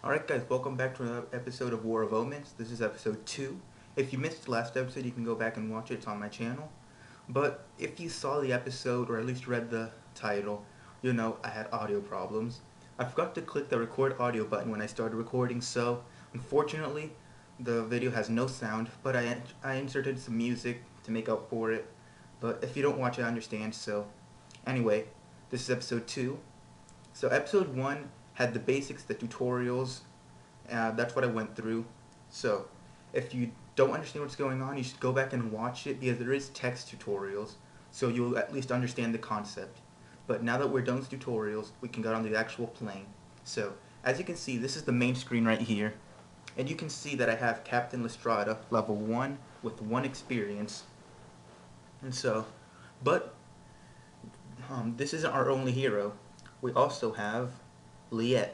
Alright guys, welcome back to another episode of War of Omens. This is episode 2. If you missed the last episode, you can go back and watch it. It's on my channel. But if you saw the episode, or at least read the title, you know I had audio problems. I forgot to click the record audio button when I started recording, so unfortunately the video has no sound, but I inserted some music to make up for it. But if you don't watch it, I understand. So anyway, this is episode 2. So episode 1 had the basics, the tutorials. That's what I went through. So if you don't understand what's going on, you should go back and watch it because there is text tutorials, so you'll at least understand the concept. But now that we're done with tutorials, we can get on the actual playing. So as you can see, this is the main screen right here. And you can see that I have Captain Lestrada, level 1, with 1 experience. And so, but this isn't our only hero. We also have Liet,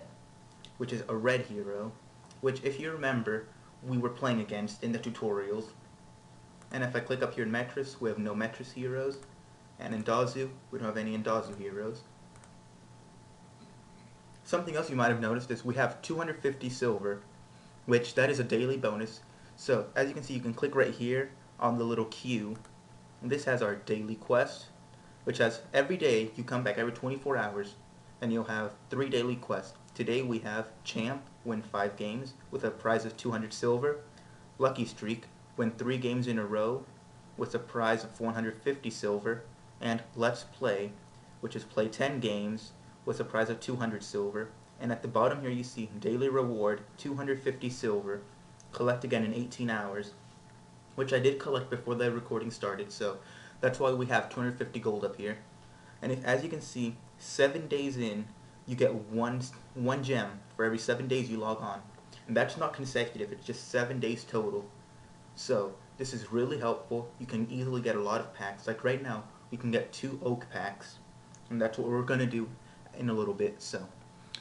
which is a red hero, which if you remember, we were playing against in the tutorials. And if I click up here in Metris, we have no Metris heroes. And in Dazu, we don't have any Dazu heroes. Something else you might have noticed is we have 250 silver, which that is a daily bonus. So as you can see, you can click right here on the little Q. And this has our daily quest, which has every day, you come back every 24 hours, and you'll have 3 daily quests. Today we have Champ, win 5 games with a prize of 200 silver. Lucky Streak, win 3 games in a row with a prize of 150 silver. And Let's Play, which is play 10 games with a prize of 200 silver. And at the bottom here you see daily reward, 250 silver, collect again in 18 hours, which I did collect before the recording started, so that's why we have 250 gold up here. And as you can see, 7 days in, you get one gem for every 7 days you log on. And that's not consecutive, it's just 7 days total. So this is really helpful. You can easily get a lot of packs. Like right now, we can get 2 oak packs. And that's what we're going to do in a little bit. So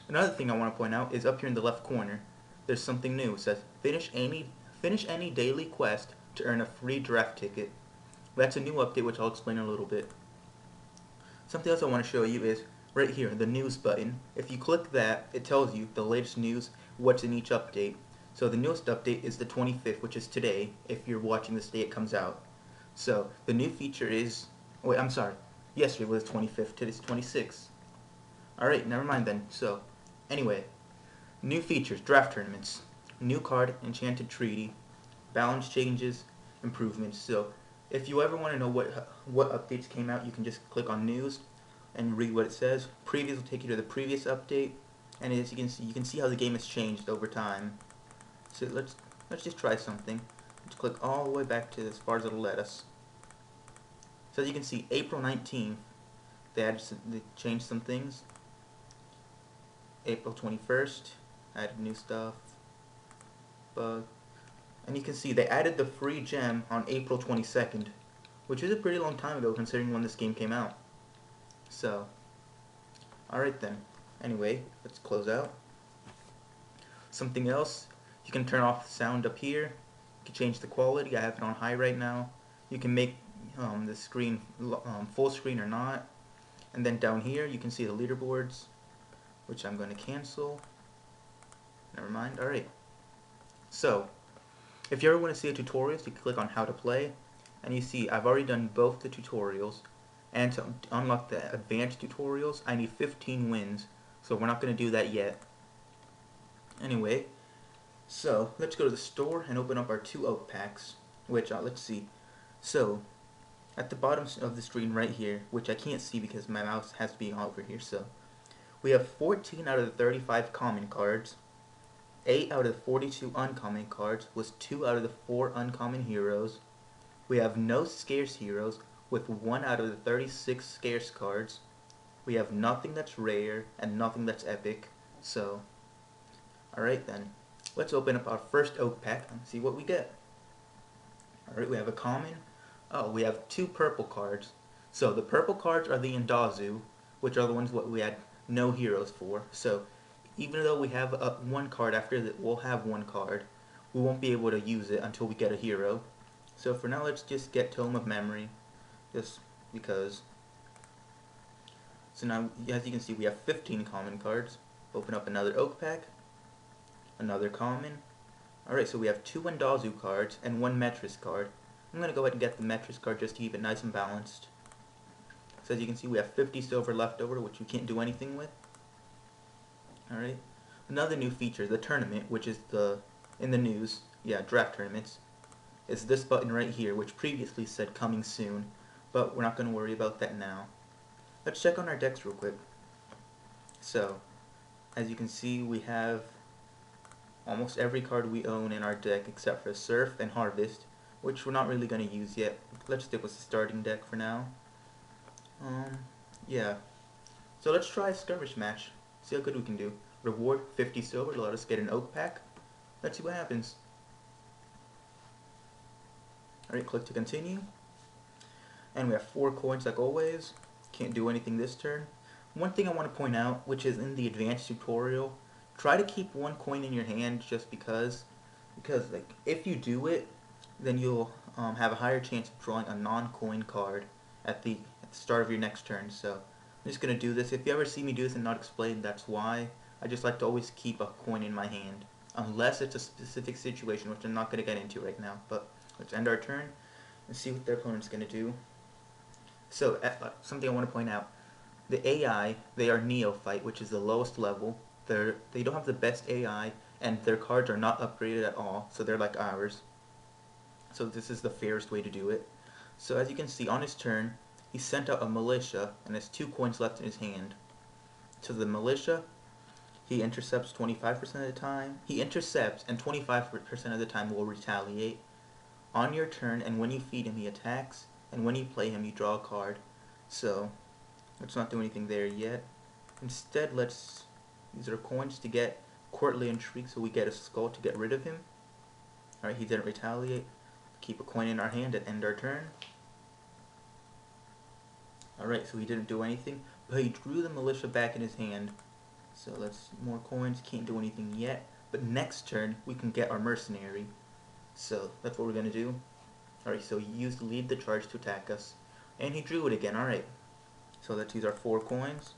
another thing I want to point out is up here in the left corner, there's something new. It says finish any daily quest to earn a free draft ticket. That's a new update, which I'll explain in a little bit. Something else I want to show you is right here, the news button. If you click that, it tells you the latest news, what's in each update. So the newest update is the 25th, which is today, if you're watching this day it comes out. So the new feature is, wait, I'm sorry, yesterday was the 25th, today's 26th. Alright, never mind then. So, anyway, new features, draft tournaments, new card, enchanted treaty, balance changes, improvements. So if you ever want to know what updates came out, you can just click on news and read what it says. Previews will take you to the previous update, and as you can see how the game has changed over time. So let's just try something. Let's click all the way back to as far as it'll let us. So as you can see, April 19th, they changed some things. April 21st, added new stuff. Bug. And you can see they added the free gem on April 22nd, which is a pretty long time ago considering when this game came out. So, alright then. Anyway, let's close out. Something else, you can turn off the sound up here. You can change the quality. I have it on high right now. You can make the screen full screen or not. And then down here you can see the leaderboards, which I'm going to cancel. Never mind. Alright. So, if you ever want to see a tutorial, you can click on how to play, and you see I've already done both the tutorials, and to unlock the advanced tutorials I need 15 wins, so we're not going to do that yet. Anyway, so let's go to the store and open up our 2 oak packs, which let's see. So at the bottom of the screen right here, which I can't see because my mouse has to be over here, so we have 14 out of the 35 common cards, 8 out of the 42 uncommon cards, with 2 out of the 4 uncommon heroes. We have no scarce heroes, with 1 out of the 36 scarce cards. We have nothing that's rare and nothing that's epic. So, alright then. Let's open up our first oak pack and see what we get. Alright, we have a common. Oh, we have 2 purple cards. So the purple cards are the Indazu, which are the ones what we had no heroes for. So even though we have 1 card after that, we'll have 1 card, we won't be able to use it until we get a hero. So for now, let's just get Tome of Memory, just because. So now, as you can see, we have 15 common cards. Open up another oak pack. another common. Alright, so we have 2 Wendazu cards and 1 Metris card. I'm going to go ahead and get the Metris card just to keep it nice and balanced. So as you can see, we have 50 silver left over, which we can't do anything with. Alright. Another new feature, the tournament, which is in the news, yeah, draft tournaments, is this button right here, which previously said coming soon, but we're not going to worry about that now. Let's check on our decks real quick. So, as you can see, we have almost every card we own in our deck except for Surf and Harvest, which we're not really going to use yet. Let's stick with the starting deck for now. Yeah. So let's try a skirmish match. See how good we can do. Reward 50 silver to let us get an oak pack. Let's see what happens. Alright, click to continue. And we have 4 coins like always. Can't do anything this turn. One thing I want to point out, which is in the advanced tutorial, try to keep 1 coin in your hand just because like if you do it, then you'll have a higher chance of drawing a non-coin card at the start of your next turn. So I'm just going to do this. If you ever see me do this and not explain, that's why. I just like to always keep a coin in my hand. Unless it's a specific situation, which I'm not going to get into right now. But let's end our turn and see what their opponent's going to do. So, something I want to point out. The AI, they are Neophyte, which is the lowest level. They don't have the best AI, and their cards are not upgraded at all. So they're like ours. So this is the fairest way to do it. So as you can see, on his turn, he sent out a militia and has 2 coins left in his hand. So the militia, he intercepts 25% of the time. He intercepts and 25% of the time will retaliate. On your turn, and when you feed him, he attacks. And when you play him, you draw a card. So let's not do anything there yet. Instead, let's use our coins to get Courtly Intrigue so we get a skull to get rid of him. Alright, he didn't retaliate. Keep a coin in our hand and end our turn. Alright, so he didn't do anything, but he drew the militia back in his hand. So let's more coins, can't do anything yet. But next turn, we can get our mercenary. So that's what we're going to do. Alright, so he used lead the charge to attack us. And he drew it again, alright. So let's use our 4 coins.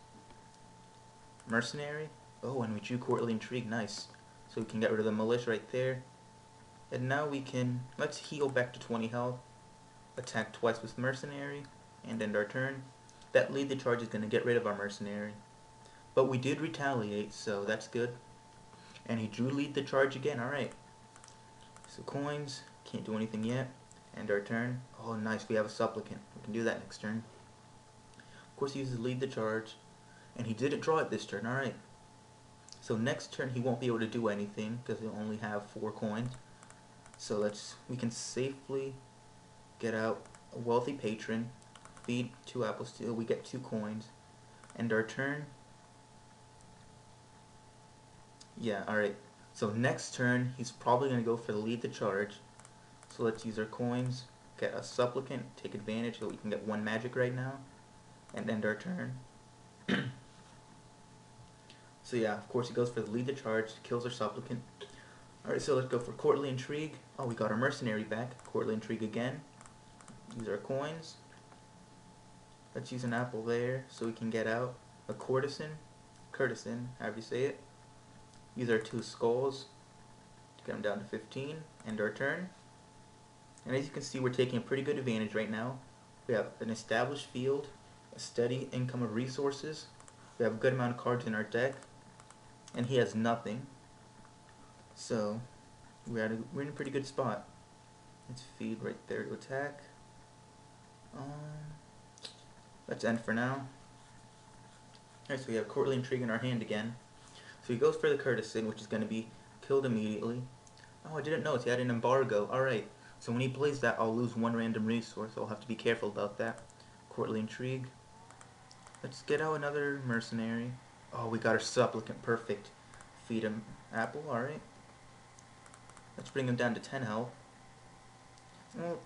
Mercenary. Oh, and we drew Courtly Intrigue, nice. So we can get rid of the militia right there. And now we can, let's heal back to 20 health. Attack twice with mercenary. And end our turn. That lead the charge is going to get rid of our mercenary. But we did retaliate, so that's good. And he drew lead the charge again, alright. So coins, can't do anything yet. End our turn. Oh nice, we have a supplicant. We can do that next turn. Of course he uses lead the charge. And he didn't draw it this turn, alright. So next turn he won't be able to do anything because he'll only have 4 coins. So we can safely get out a wealthy patron. Feed 2 apple steel, we get 2 coins. End our turn. Yeah, alright. So next turn, he's probably going to go for the lead the charge. So let's use our coins, get a supplicant, take advantage so we can get 1 magic right now. And end our turn. So yeah, of course he goes for the lead the charge, kills our supplicant. Alright, so let's go for Courtly Intrigue. Oh, we got our mercenary back. Courtly Intrigue again. Use our coins. Let's use an apple there so we can get out a courtesan, however you say it. Use our 2 skulls to get them down to 15. End our turn. And as you can see, we're taking a pretty good advantage right now. We have an established field, a steady income of resources. We have a good amount of cards in our deck. And he has nothing. So we're in a pretty good spot. Let's feed right there to attack. Let's end for now. Alright, so we have Courtly Intrigue in our hand again. So he goes for the courtesan, which is going to be killed immediately. Oh, I didn't notice he had an embargo. Alright, so when he plays that, I'll lose 1 random resource. I'll have to be careful about that. Courtly Intrigue. Let's get out another mercenary. Oh, we got our supplicant. Perfect. Feed him apple. Alright. Let's bring him down to 10 health. Well,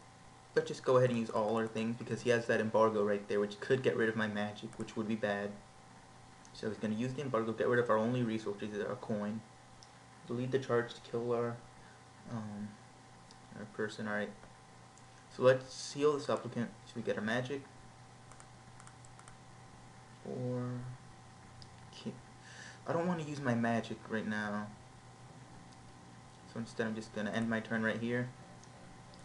let's just go ahead and use all our things because he has that embargo right there, which could get rid of my magic, which would be bad. So he's going to use the embargo, get rid of our only resource, which is our coin. Lead the charge to kill our person. Alright. So let's heal the supplicant so we get our magic. Or I don't want to use my magic right now. So instead I'm just going to end my turn right here.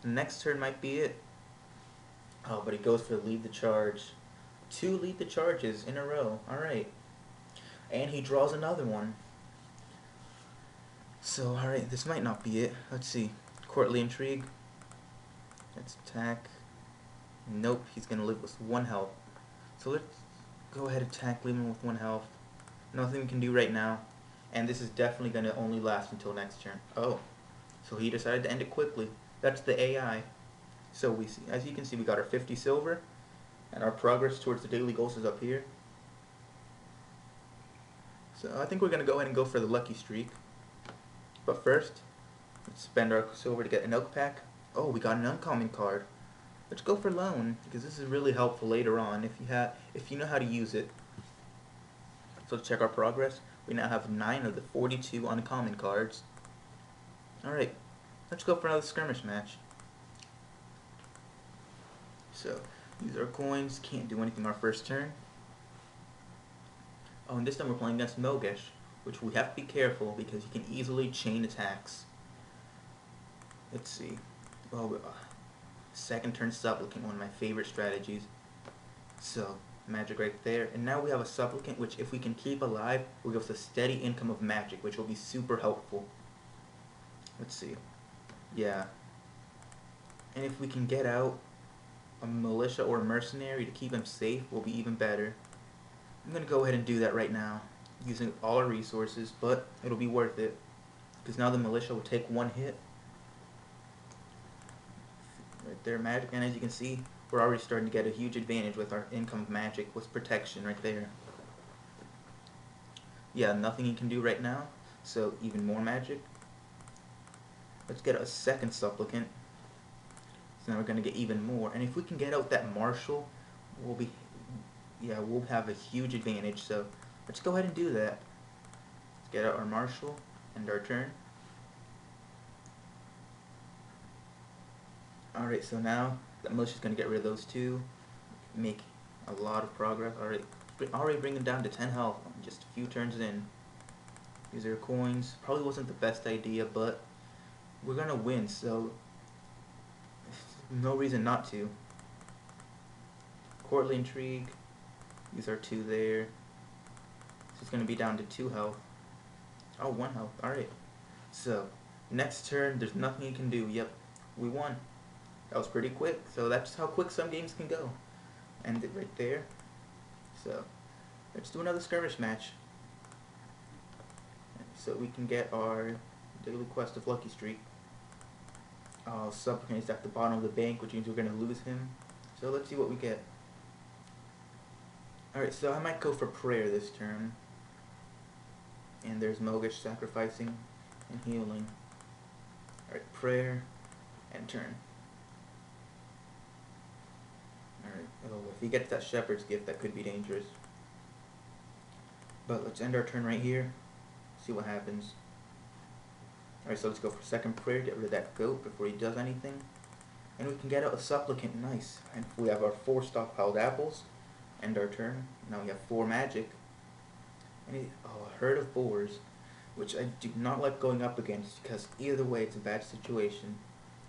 The next turn might be it. Oh, but he goes for lead the charge. 2 lead the charges in a row. Alright. And he draws another one. So, alright, this might not be it. Let's see. Courtly Intrigue. Let's attack. Nope, he's going to live with 1 health. So let's go ahead and attack, leave him with 1 health. Nothing we can do right now. And this is definitely going to only last until next turn. Oh, so he decided to end it quickly. That's the AI. So we see, as you can see, we got our 50 silver. And our progress towards the daily goals is up here. So I think we're going to go ahead and go for the lucky streak. But first, let's spend our silver to get an elk pack. Oh, we got an uncommon card. Let's go for loan, because this is really helpful later on if you know how to use it. So let's check our progress. We now have 9 of the 42 uncommon cards. Alright, let's go for another skirmish match. So, use our coins, can't do anything our first turn. Oh, and this time we're playing against Mogesh, which we have to be careful because he can easily chain attacks. Let's see. Oh, second turn supplicant, one of my favorite strategies. So, magic right there. And now we have a supplicant, which if we can keep alive, will give us a steady income of magic, which will be super helpful. Let's see. Yeah. And if we can get out a militia or a mercenary to keep him safe, will be even better. I'm going to go ahead and do that right now, using all our resources, but it'll be worth it. Because now the militia will take 1 hit. Right there, magic, and as you can see, we're already starting to get a huge advantage with our income of magic, with protection right there. Yeah, nothing he can do right now, so even more magic. Let's get a second supplicant. So now we're going to get even more, and if we can get out that marshal, we'll have a huge advantage, so let's go ahead and do that. Let's get out our marshal, end our turn. Alright, so now the militia's going to get rid of those 2, make a lot of progress. Already bringing down to 10 health, just a few turns in. Use our coins. Probably wasn't the best idea, but we're going to win, so no reason not to. Courtly Intrigue. Use our 2 there. So it's going to be down to 2 health. Oh, 1 health. Alright. So, next turn, there's nothing you can do. Yep, we won. That was pretty quick. So that's how quick some games can go. End it right there. So, let's do another skirmish match. So we can get our daily quest of Lucky Streak. Supplicant is at the bottom of the bank, which means we're going to lose him. So let's see what we get. Alright, so I might go for prayer this turn. And there's Mogesh sacrificing and healing. Alright, prayer and turn. Alright, oh, if he gets that shepherd's gift, that could be dangerous. But let's end our turn right here. See what happens. Alright, so let's go for second prayer, get rid of that goat before he does anything. And we can get out a supplicant, nice. And we have our 4 stockpiled apples. End our turn. Now we have 4 magic. And a herd of boars, which I do not like going up against, because either way it's a bad situation.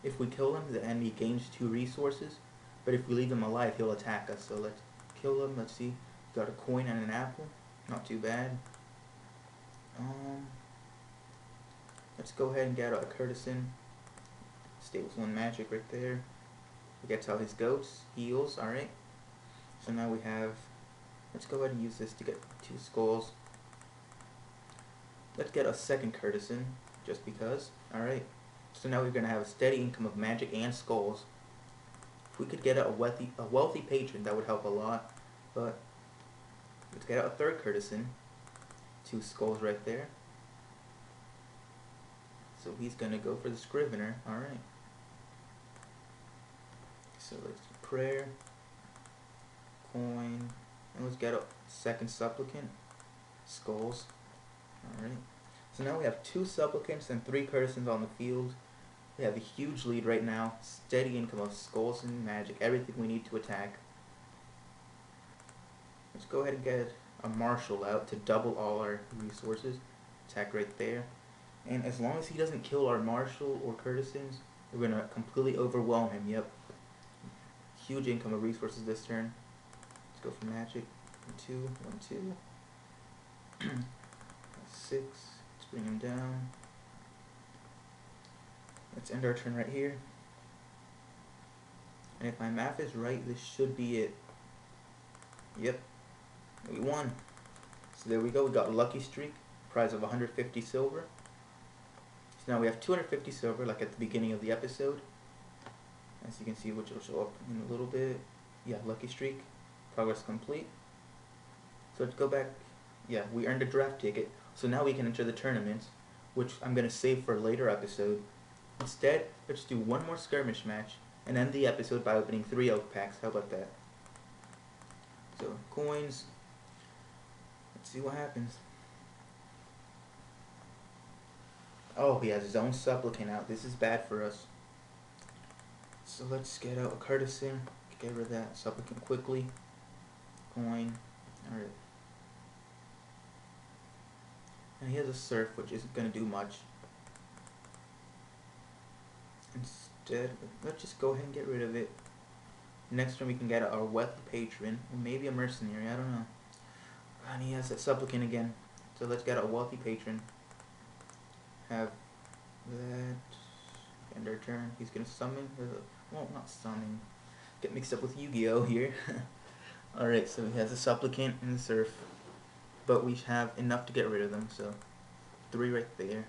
If we kill him, the enemy gains 2 resources, but if we leave him alive, he'll attack us. So let's kill him. Let's see. Got a coin and an apple. Not too bad. Let's go ahead and get a courtesan. Stay with 1 magic right there. He gets out his goats. Heals. Alright. So now we have... Let's go ahead and use this to get 2 skulls. Let's get a second courtesan, just because. Alright. So now we're going to have a steady income of magic and skulls. If we could get a wealthy patron, that would help a lot. But let's get out a third courtesan. 2 skulls right there. So he's going to go for the scrivener. Alright. So let's do prayer. Coin. And let's get a second supplicant. Skulls. Alright. So now we have 2 supplicants and 3 courtesans on the field. We have a huge lead right now. Steady income of skulls and magic. Everything we need to attack. Let's go ahead and get a marshal out to double all our resources. Attack right there. And as long as he doesn't kill our Marshall or Curtisons, we're going to completely overwhelm him. Yep. Huge income of resources this turn. Let's go for magic. 1, 2, 1, 2. 6. Let's bring him down. Let's end our turn right here. And if my math is right, this should be it. Yep. We won. So there we go. We got a lucky streak. Prize of 150 silver. So now we have 250 silver, like at the beginning of the episode. As you can see, which will show up in a little bit. Yeah, lucky streak. Progress complete. So let's go back. Yeah, we earned a draft ticket. So now we can enter the tournaments, which I'm going to save for a later episode. Instead, let's do one more skirmish match and end the episode by opening 3 oak packs. How about that? So, coins. Let's see what happens. Oh, he has his own supplicant out. This is bad for us. So let's get out a courtesan. Get rid of that supplicant quickly. Coin. Alright. And he has a surf, which isn't going to do much. Instead, let's just go ahead and get rid of it. Next turn we can get our wealthy patron, or maybe a mercenary, I don't know. And he has a supplicant again. So let's get a wealthy patron. Have that. End our turn. He's going to summon. Well, not summon. Get mixed up with Yu-Gi-Oh here. Alright, so he has a supplicant and the surf. But we have enough to get rid of them, so 3 right there.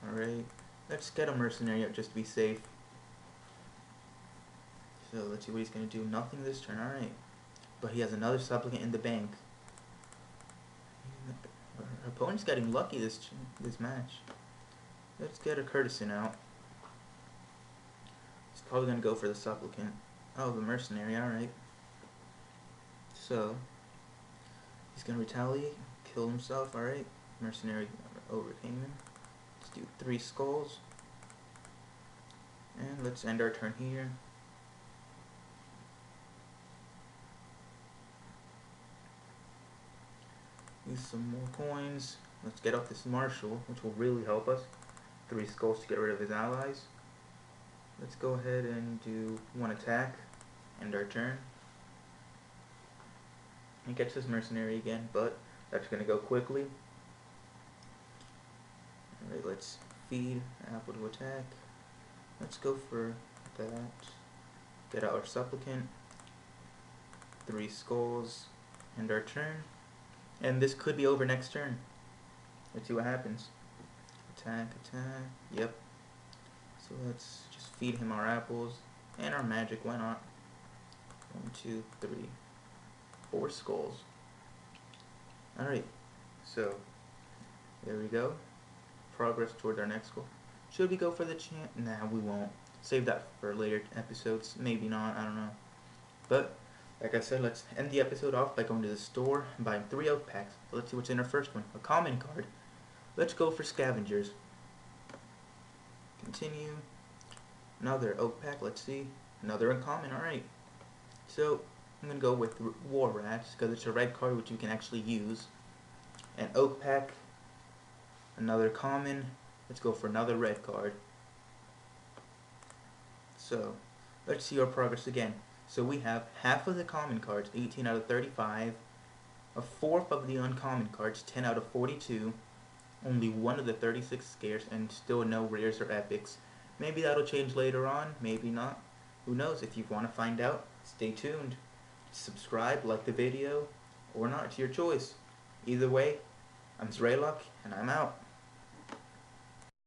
Alright. Let's get a mercenary up just to be safe. So let's see what he's going to do. Nothing this turn, alright. But he has another supplicant in the bank. Our opponent's getting lucky this match. Let's get a courtesan out. He's probably going to go for the supplicant. Oh, the mercenary, alright. So, he's going to retaliate, kill himself, alright. Mercenary overcame him. Let's do 3 skulls. And let's end our turn here. Use some more coins. Let's get off this Marshall, which will really help us. 3 skulls to get rid of his allies. Let's go ahead and do 1 attack. End our turn. He gets his mercenary again, but that's going to go quickly. Alright, let's feed Apple to attack. Let's go for that. Get out our supplicant. 3 skulls. End our turn. And this could be over next turn. Let's see what happens. Attack, attack. Yep. So let's just feed him our apples. And our magic, why not? 1, 2, 3. 4 skulls. Alright. So, there we go. Progress toward our next goal. Should we go for the champ? Nah, we won't. Save that for later episodes. Maybe not, I don't know. But, like I said, let's end the episode off by going to the store and buying 3 oak packs. So let's see what's in our first one. A common card. Let's go for scavengers. Continue. Another oak pack, let's see. Another uncommon, alright. So, I'm going to go with War Rats, because it's a red card which you can actually use. An oak pack. Another common. Let's go for another red card. So, let's see our progress again. So we have half of the common cards, 18 out of 35. A fourth of the uncommon cards, 10 out of 42. Only 1 of the 36 scarce, and still no rares or epics. Maybe that'll change later on, maybe not. Who knows? If you want to find out, stay tuned. Subscribe, like the video, or not, it's your choice. Either way, I'm Zraylok, and I'm out.